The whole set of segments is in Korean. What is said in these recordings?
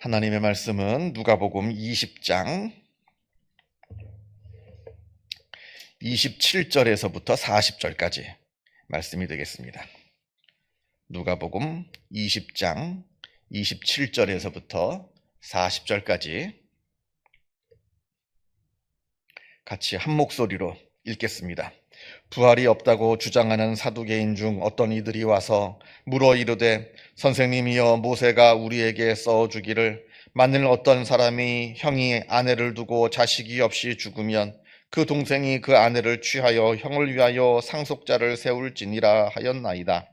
하나님의 말씀은 누가복음 20장 27절에서부터 40절까지 말씀이 되겠습니다. 누가복음 20장 27절에서부터 40절까지 같이 한 목소리로 읽겠습니다. 부활이 없다고 주장하는 사두개인 중 어떤 이들이 와서 물어 이르되 선생님이여, 모세가 우리에게 써주기를 만일 어떤 사람이 형이 아내를 두고 자식이 없이 죽으면 그 동생이 그 아내를 취하여 형을 위하여 상속자를 세울지니라 하였나이다.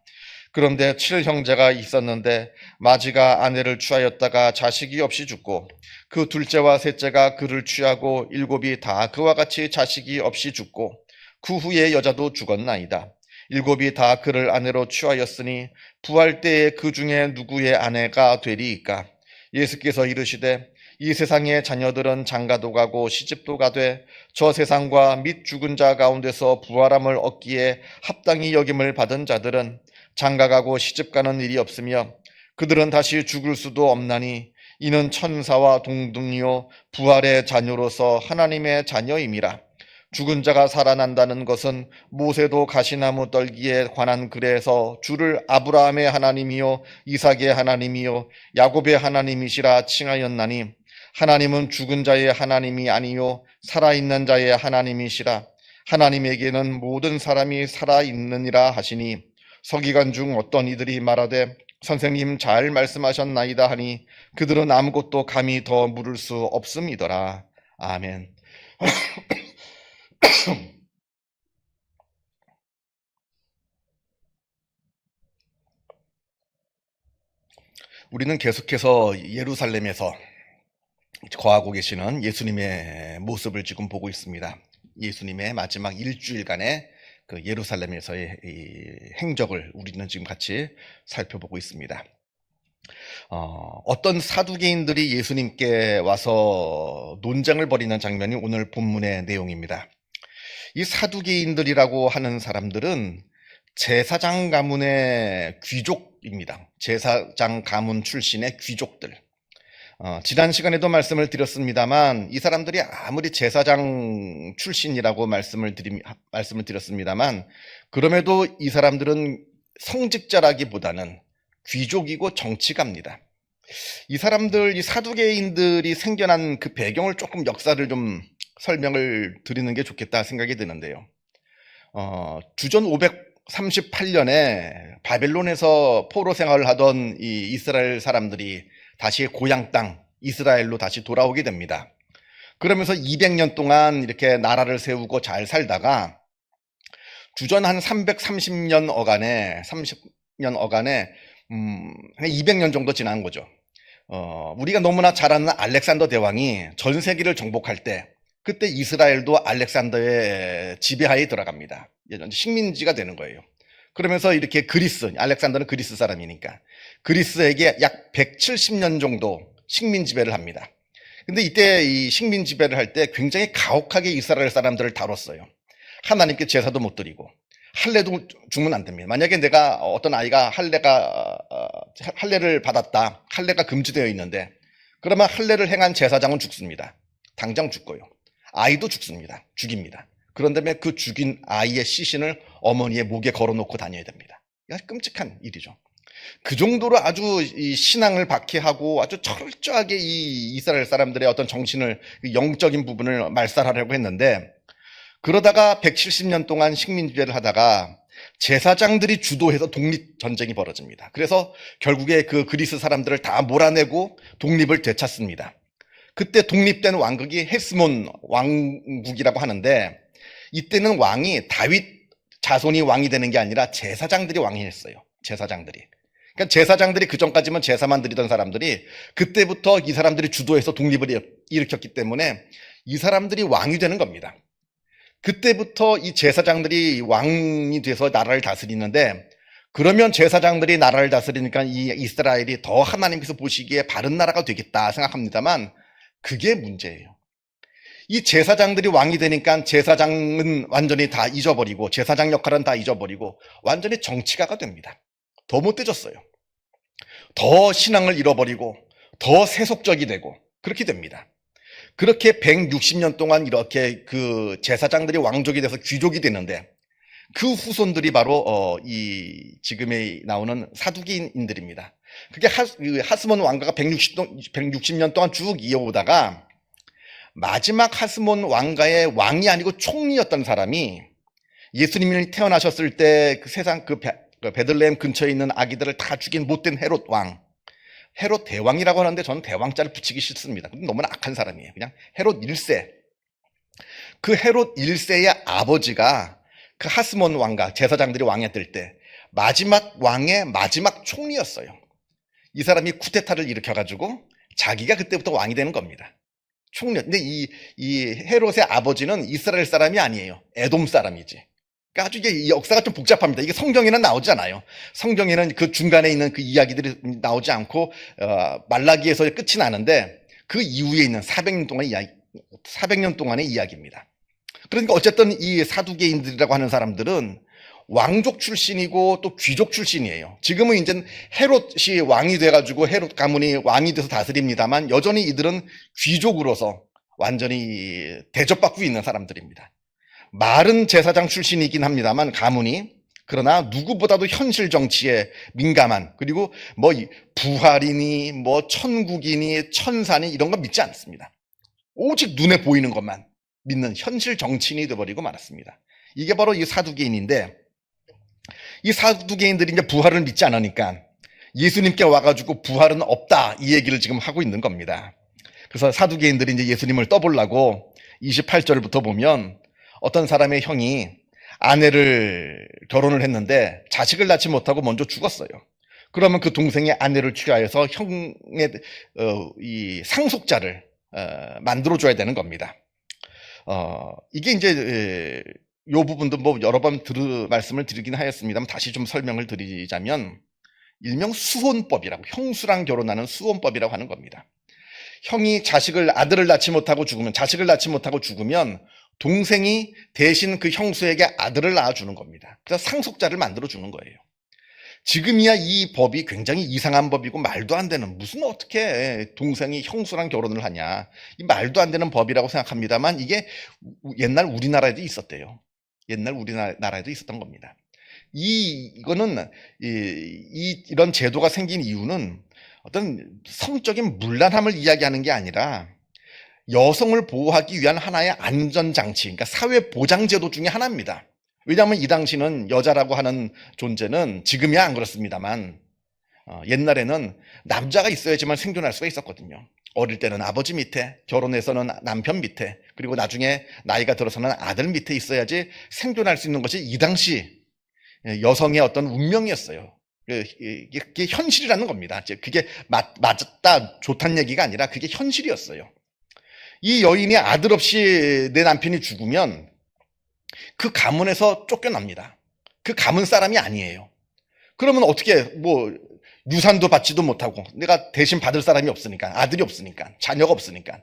그런데 7형제가 있었는데 마지가 아내를 취하였다가 자식이 없이 죽고 그 둘째와 셋째가 그를 취하고 7이 다 그와 같이 자식이 없이 죽고 그 후에 여자도 죽었나이다. 7이 다 그를 아내로 취하였으니 부활 때에 그 중에 누구의 아내가 되리이까? 예수께서 이르시되 이 세상의 자녀들은 장가도 가고 시집도 가되 저 세상과 및 죽은 자 가운데서 부활함을 얻기에 합당히 여김을 받은 자들은 장가가고 시집가는 일이 없으며 그들은 다시 죽을 수도 없나니 이는 천사와 동등이요 부활의 자녀로서 하나님의 자녀임이라. 죽은 자가 살아난다는 것은 모세도 가시나무 떨기에 관한 글에서 주를 아브라함의 하나님이요 이삭의 하나님이요 야곱의 하나님이시라 칭하였나니 하나님은 죽은 자의 하나님이 아니요 살아있는 자의 하나님이시라. 하나님에게는 모든 사람이 살아있느니라 하시니 서기관 중 어떤 이들이 말하되 선생님 잘 말씀하셨나이다 하니 그들은 아무것도 감히 더 물을 수 없음이더라. 아멘. 우리는 계속해서 예루살렘에서 거하고 계시는 예수님의 모습을 지금 보고 있습니다. 예수님의 마지막 일주일간의 그 예루살렘에서의 행적을 우리는 지금 같이 살펴보고 있습니다. 어떤 사두개인들이 예수님께 와서 논쟁을 벌이는 장면이 오늘 본문의 내용입니다. 이 사두개인들이라고 하는 사람들은 제사장 가문의 귀족입니다. 제사장 가문 출신의 귀족들. 지난 시간에도 말씀을 드렸습니다만 이 사람들이 아무리 제사장 출신이라고 말씀을 드렸습니다만 그럼에도 이 사람들은 성직자라기보다는 귀족이고 정치가입니다. 이 사람들, 이 사두개인들이 생겨난 그 배경을 조금 역사를 좀 설명을 드리는 게 좋겠다 생각이 드는데요. 주전 538년에 바벨론에서 포로 생활을 하던 이 이스라엘 사람들이 다시 고향 땅 이스라엘로 다시 돌아오게 됩니다. 그러면서 200년 동안 이렇게 나라를 세우고 잘 살다가 주전 한 330년 어간에 200년 정도 지난 거죠. 우리가 너무나 잘 아는 알렉산더 대왕이 전 세계를 정복할 때 그때 이스라엘도 알렉산더의 지배하에 들어갑니다. 식민지가 되는 거예요. 그러면서 이렇게 알렉산더는 그리스 사람이니까 그리스에게 약 170년 정도 식민 지배를 합니다. 근데 이때 이 식민 지배를 할 때 굉장히 가혹하게 이스라엘 사람들을 다뤘어요. 하나님께 제사도 못 드리고 할례도 주면 안 됩니다. 만약에 내가 어떤 아이가 할례를 받았다. 할례가 금지되어 있는데 그러면 할례를 행한 제사장은 죽습니다. 당장 죽고요. 아이도 죽습니다. 죽입니다. 그런 다음에 그 죽인 아이의 시신을 어머니의 목에 걸어놓고 다녀야 됩니다. 이거 끔찍한 일이죠. 그 정도로 아주 이 신앙을 박해하고 아주 철저하게 이 이스라엘 사람들의 어떤 정신을, 영적인 부분을 말살하려고 했는데 그러다가 170년 동안 식민지배를 하다가 제사장들이 주도해서 독립전쟁이 벌어집니다. 그래서 결국에 그 그리스 사람들을 다 몰아내고 독립을 되찾습니다. 그때 독립된 왕국이 헤스몬 왕국이라고 하는데 이때는 왕이 다윗 자손이 왕이 되는 게 아니라 제사장들이 왕이 했어요. 제사장들이. 그러니까 제사장들이 그전까지만 제사만 드리던 사람들이 그때부터 이 사람들이 주도해서 독립을 일으켰기 때문에 이 사람들이 왕이 되는 겁니다. 그때부터 이 제사장들이 왕이 돼서 나라를 다스리는데 그러면 제사장들이 나라를 다스리니까 이 이스라엘이 더 하나님께서 보시기에 바른 나라가 되겠다 생각합니다만 그게 문제예요. 이 제사장들이 왕이 되니까 제사장은 완전히 다 잊어버리고 제사장 역할은 다 잊어버리고 완전히 정치가가 됩니다. 더 못되졌어요. 더 신앙을 잃어버리고 더 세속적이 되고 그렇게 됩니다. 그렇게 160년 동안 이렇게 그 제사장들이 왕족이 돼서 귀족이 되는데 그 후손들이 바로 이 지금에 나오는 사두개인들입니다. 그게 하스몬 왕가가 160년 동안 쭉 이어오다가 마지막 하스몬 왕가의 왕이 아니고 총리였던 사람이 예수님이 태어나셨을 때 그 세상 그 베들레헴 근처에 있는 아기들을 다 죽인 못된 헤롯 왕, 헤롯 대왕이라고 하는데 저는 대왕자를 붙이기 싫습니다. 너무나 악한 사람이에요. 그냥 헤롯 1세. 그 헤롯 1세의 아버지가 그 하스몬 왕가 제사장들이 왕했을 때 마지막 왕의 마지막 총리였어요. 이 사람이 쿠데타를 일으켜가지고 자기가 그때부터 왕이 되는 겁니다. 총리. 근데 이 헤롯의 아버지는 이스라엘 사람이 아니에요. 에돔 사람이지. 그러니까 아주 이게 역사가 좀 복잡합니다. 이게 성경에는 나오지 않아요. 성경에는 그 중간에 있는 그 이야기들이 나오지 않고 말라기에서 끝이 나는데 그 이후에 있는 400년 동안의 이야기입니다. 그러니까 어쨌든 이 사두개인들이라고 하는 사람들은 왕족 출신이고 또 귀족 출신이에요. 지금은 이제 헤롯이 왕이 돼가지고 헤롯 가문이 왕이 돼서 다스립니다만 여전히 이들은 귀족으로서 완전히 대접받고 있는 사람들입니다. 말은 제사장 출신이긴 합니다만 가문이, 그러나 누구보다도 현실 정치에 민감한, 그리고 뭐 부활이니 뭐 천국이니 천사니 이런 거 믿지 않습니다. 오직 눈에 보이는 것만 믿는 현실 정치인이 되어버리고 말았습니다. 이게 바로 이 사두개인인데, 이 사두개인들이 이제 부활을 믿지 않으니까 예수님께 와가지고 부활은 없다 이 얘기를 지금 하고 있는 겁니다. 그래서 사두개인들이 이제 예수님을 떠보려고 28절부터 보면 어떤 사람의 형이 아내를 결혼을 했는데 자식을 낳지 못하고 먼저 죽었어요. 그러면 그 동생의 아내를 취하여서 형의 이 상속자를 만들어줘야 되는 겁니다. 이게 이제 요 부분도 뭐 여러 번 말씀을 드리긴 하였습니다만 다시 좀 설명을 드리자면 일명 수혼법이라고, 형수랑 결혼하는 수혼법이라고 하는 겁니다. 형이 아들을 낳지 못하고 죽으면, 자식을 낳지 못하고 죽으면 동생이 대신 그 형수에게 아들을 낳아주는 겁니다. 그래서 상속자를 만들어주는 거예요. 지금이야 이 법이 굉장히 이상한 법이고 말도 안 되는, 무슨 어떻게 동생이 형수랑 결혼을 하냐, 이 말도 안 되는 법이라고 생각합니다만 이게 옛날 우리나라에도 있었대요. 옛날 우리나라에도 있었던 겁니다. 이거는 이런 제도가 생긴 이유는 어떤 성적인 문란함을 이야기하는 게 아니라 여성을 보호하기 위한 하나의 안전장치, 그러니까 사회보장제도 중에 하나입니다. 왜냐하면 이 당시는 여자라고 하는 존재는, 지금이야 안 그렇습니다만 옛날에는 남자가 있어야지만 생존할 수가 있었거든요. 어릴 때는 아버지 밑에, 결혼해서는 남편 밑에, 그리고 나중에 나이가 들어서는 아들 밑에 있어야지 생존할 수 있는 것이 이 당시 여성의 어떤 운명이었어요. 이게 현실이라는 겁니다. 그게 맞다 좋다는 얘기가 아니라 그게 현실이었어요. 이 여인이 아들 없이 내 남편이 죽으면 그 가문에서 쫓겨납니다. 그 가문 사람이 아니에요. 그러면 어떻게 뭐 유산도 받지도 못하고, 내가 대신 받을 사람이 없으니까, 아들이 없으니까, 자녀가 없으니까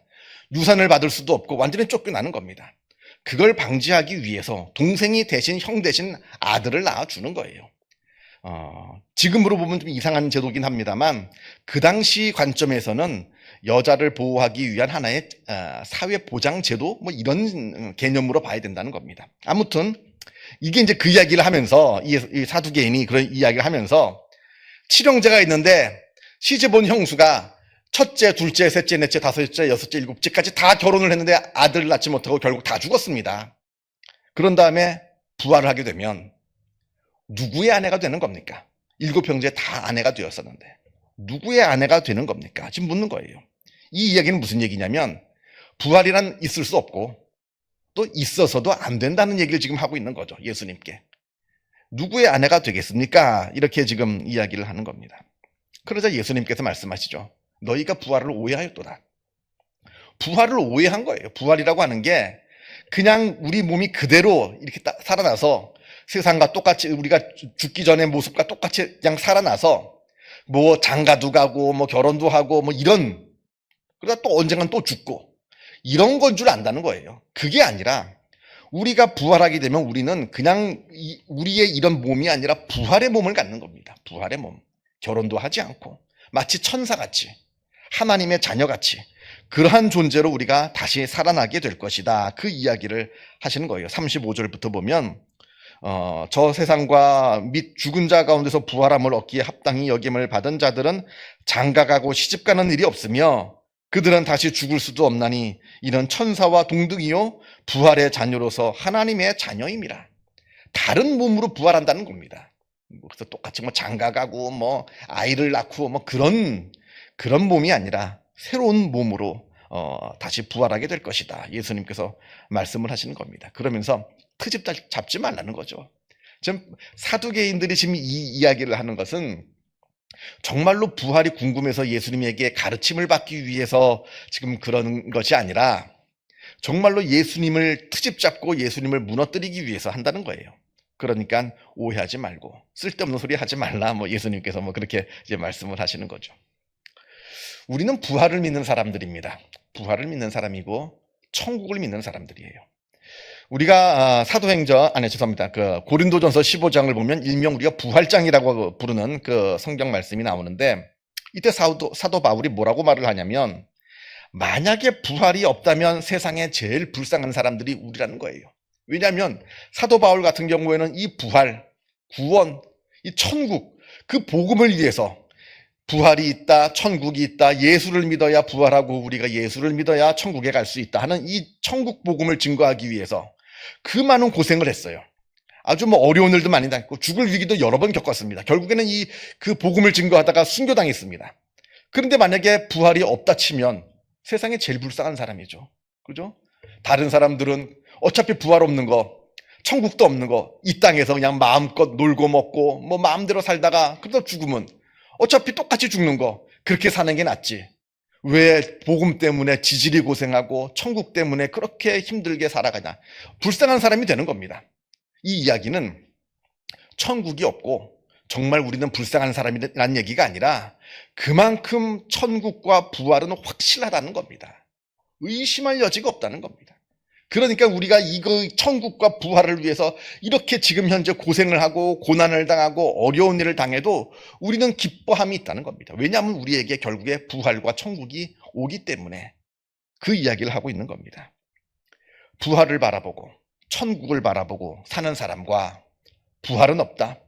유산을 받을 수도 없고 완전히 쫓겨나는 겁니다. 그걸 방지하기 위해서 동생이 대신, 형 대신 아들을 낳아주는 거예요. 지금으로 보면 좀 이상한 제도긴 합니다만 그 당시 관점에서는 여자를 보호하기 위한 하나의 사회보장제도, 뭐 이런 개념으로 봐야 된다는 겁니다. 아무튼 이게 이제 그 이야기를 하면서, 이 사두개인이 그런 이야기를 하면서 칠형제가 있는데 시집온 형수가 첫째, 둘째, 셋째, 넷째, 다섯째, 여섯째, 일곱째까지 다 결혼을 했는데 아들을 낳지 못하고 결국 다 죽었습니다. 그런 다음에 부활을 하게 되면 누구의 아내가 되는 겁니까? 7형제 다 아내가 되었었는데 누구의 아내가 되는 겁니까? 지금 묻는 거예요. 이 이야기는 무슨 얘기냐면 부활이란 있을 수 없고 또 있어서도 안 된다는 얘기를 지금 하고 있는 거죠. 예수님께. 누구의 아내가 되겠습니까? 이렇게 지금 이야기를 하는 겁니다. 그러자 예수님께서 말씀하시죠. 너희가 부활을 오해하였도다. 부활을 오해한 거예요. 부활이라고 하는 게 그냥 우리 몸이 그대로 이렇게 살아나서 세상과 똑같이, 우리가 죽기 전의 모습과 똑같이 그냥 살아나서 뭐 장가도 가고 뭐 결혼도 하고 뭐 이런, 그러다 또 언젠간 또 죽고 이런 건 줄 안다는 거예요. 그게 아니라 우리가 부활하게 되면 우리는 그냥 우리의 이런 몸이 아니라 부활의 몸을 갖는 겁니다. 부활의 몸. 결혼도 하지 않고 마치 천사같이 하나님의 자녀같이 그러한 존재로 우리가 다시 살아나게 될 것이다. 그 이야기를 하시는 거예요. 35절부터 보면 저 세상과 및 죽은 자 가운데서 부활함을 얻기에 합당히 여김을 받은 자들은 장가가고 시집가는 일이 없으며 그들은 다시 죽을 수도 없나니 이는 천사와 동등이요 부활의 자녀로서 하나님의 자녀임이라. 다른 몸으로 부활한다는 겁니다. 그래서 똑같이 장가가고 아이를 낳고 그런 몸이 아니라 새로운 몸으로 다시 부활하게 될 것이다. 예수님께서 말씀을 하시는 겁니다. 그러면서 트집 잡지 말라는 거죠. 지금 사두개인들이 지금 이 이야기를 하는 것은 정말로 부활이 궁금해서 예수님에게 가르침을 받기 위해서 지금 그러는 것이 아니라 정말로 예수님을 트집 잡고 예수님을 무너뜨리기 위해서 한다는 거예요. 그러니까 오해하지 말고 쓸데없는 소리 하지 말라. 예수님께서 그렇게 이제 말씀을 하시는 거죠. 우리는 부활을 믿는 사람들입니다. 부활을 믿는 사람이고 천국을 믿는 사람들이에요. 우리가 고린도전서 15장을 보면 일명 우리가 부활장이라고 부르는 그 성경 말씀이 나오는데 이때 사도 바울이 뭐라고 말을 하냐면 만약에 부활이 없다면 세상에 제일 불쌍한 사람들이 우리라는 거예요. 왜냐하면 사도 바울 같은 경우에는 이 부활, 구원, 이 천국, 그 복음을 위해서 부활이 있다, 천국이 있다, 예수를 믿어야 부활하고 우리가 예수를 믿어야 천국에 갈 수 있다 하는 이 천국 복음을 증거하기 위해서 그 많은 고생을 했어요. 아주 어려운 일도 많이 당했고 죽을 위기도 여러 번 겪었습니다. 결국에는 그 복음을 증거하다가 순교당했습니다. 그런데 만약에 부활이 없다 치면 세상에 제일 불쌍한 사람이죠. 그죠? 다른 사람들은 어차피 부활 없는 거, 천국도 없는 거, 이 땅에서 그냥 마음껏 놀고 먹고 마음대로 살다가 그러다 죽으면 어차피 똑같이 죽는 거, 그렇게 사는 게 낫지. 왜 복음 때문에 지질이 고생하고 천국 때문에 그렇게 힘들게 살아가냐. 불쌍한 사람이 되는 겁니다. 이 이야기는 천국이 없고 정말 우리는 불쌍한 사람이라는 얘기가 아니라 그만큼 천국과 부활은 확실하다는 겁니다. 의심할 여지가 없다는 겁니다. 그러니까 우리가 이거 천국과 부활을 위해서 이렇게 지금 현재 고생을 하고 고난을 당하고 어려운 일을 당해도 우리는 기뻐함이 있다는 겁니다. 왜냐하면 우리에게 결국에 부활과 천국이 오기 때문에 그 이야기를 하고 있는 겁니다. 부활을 바라보고 천국을 바라보고 사는 사람과 부활은 없다,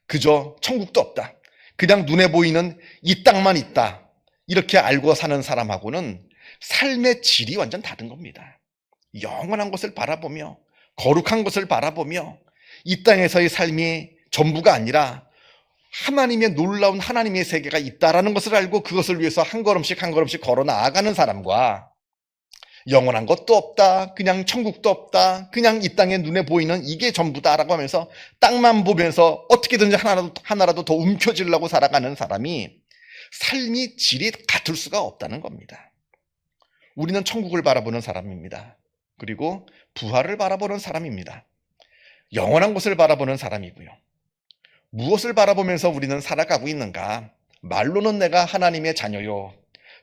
그저 천국도 없다, 그냥 눈에 보이는 이 땅만 있다, 이렇게 알고 사는 사람하고는 삶의 질이 완전 다른 겁니다. 영원한 것을 바라보며 거룩한 것을 바라보며 이 땅에서의 삶이 전부가 아니라 하나님의 놀라운 하나님의 세계가 있다라는 것을 알고 그것을 위해서 한 걸음씩 한 걸음씩 걸어 나아가는 사람과 영원한 것도 없다, 그냥 천국도 없다, 그냥 이 땅에 눈에 보이는 이게 전부다라고 하면서 땅만 보면서 어떻게든지 하나라도 더 움켜쥐려고 살아가는 사람이 삶이 질이 같을 수가 없다는 겁니다. 우리는 천국을 바라보는 사람입니다. 그리고 부활을 바라보는 사람입니다. 영원한 것을 바라보는 사람이고요. 무엇을 바라보면서 우리는 살아가고 있는가? 말로는 내가 하나님의 자녀요,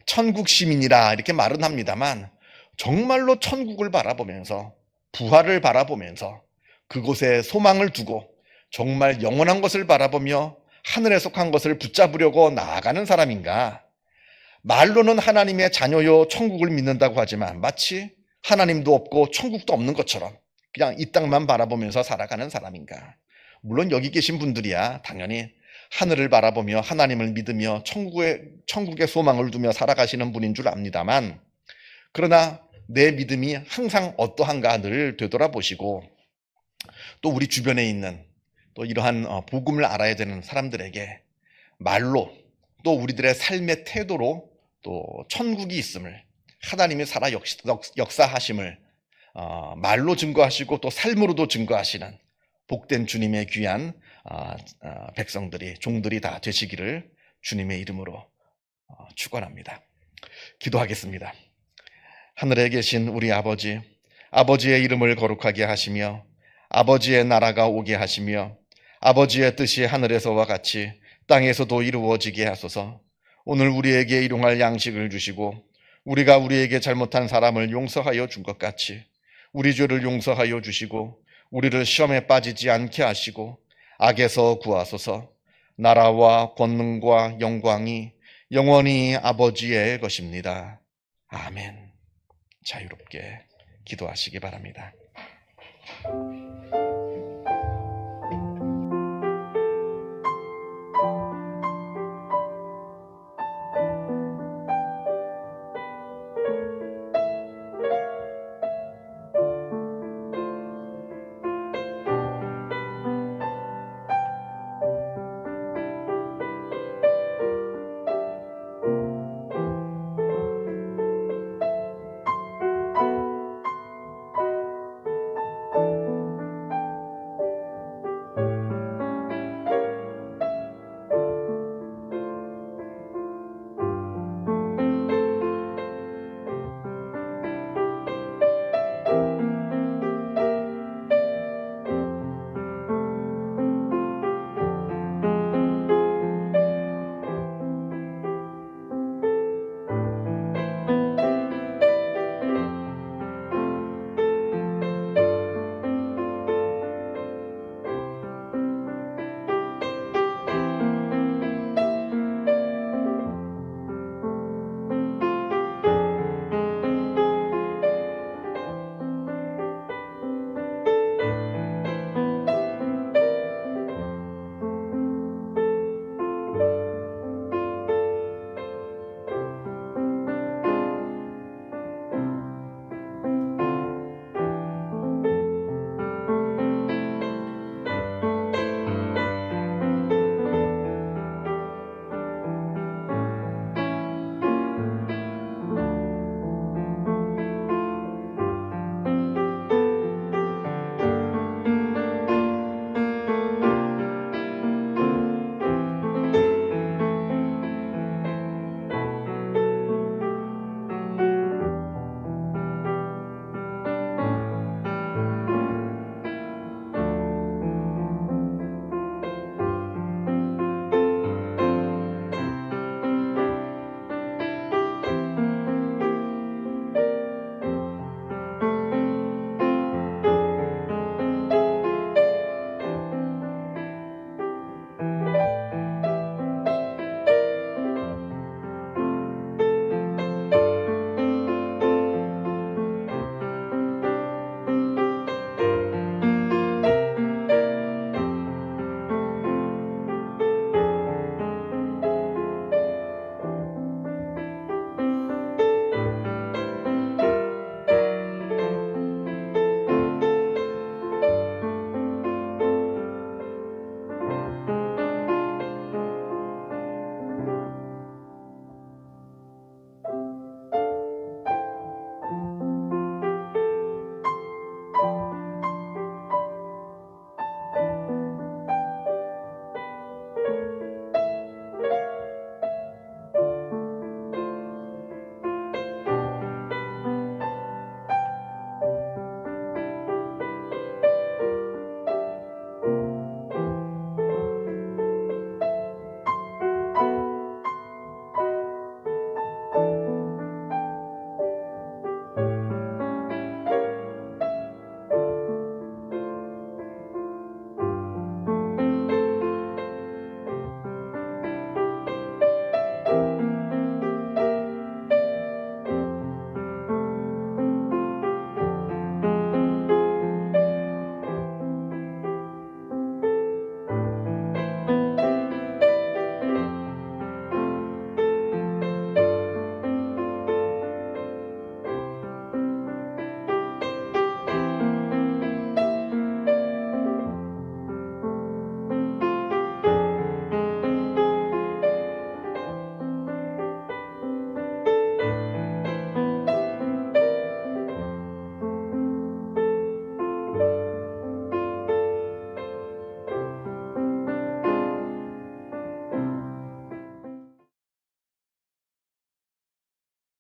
천국 시민이라 이렇게 말은 합니다만 정말로 천국을 바라보면서 부활을 바라보면서 그곳에 소망을 두고 정말 영원한 것을 바라보며 하늘에 속한 것을 붙잡으려고 나아가는 사람인가? 말로는 하나님의 자녀요 천국을 믿는다고 하지만 마치 하나님도 없고 천국도 없는 것처럼 그냥 이 땅만 바라보면서 살아가는 사람인가? 물론 여기 계신 분들이야 당연히 하늘을 바라보며 하나님을 믿으며 천국의 소망을 두며 살아가시는 분인 줄 압니다만, 그러나 내 믿음이 항상 어떠한가 늘 되돌아보시고 또 우리 주변에 있는 또 이러한 복음을 알아야 되는 사람들에게 말로 또 우리들의 삶의 태도로 또 천국이 있음을, 하나님이 살아 역사하심을 말로 증거하시고 또 삶으로도 증거하시는 복된 주님의 귀한 백성들이, 종들이 다 되시기를 주님의 이름으로 축원합니다. 기도하겠습니다. 하늘에 계신 우리 아버지, 아버지의 이름을 거룩하게 하시며 아버지의 나라가 오게 하시며 아버지의 뜻이 하늘에서와 같이 땅에서도 이루어지게 하소서. 오늘 우리에게 일용할 양식을 주시고 우리가 우리에게 잘못한 사람을 용서하여 준 것 같이 우리 죄를 용서하여 주시고 우리를 시험에 빠지지 않게 하시고 악에서 구하소서. 나라와 권능과 영광이 영원히 아버지의 것입니다. 아멘. 자유롭게 기도하시기 바랍니다.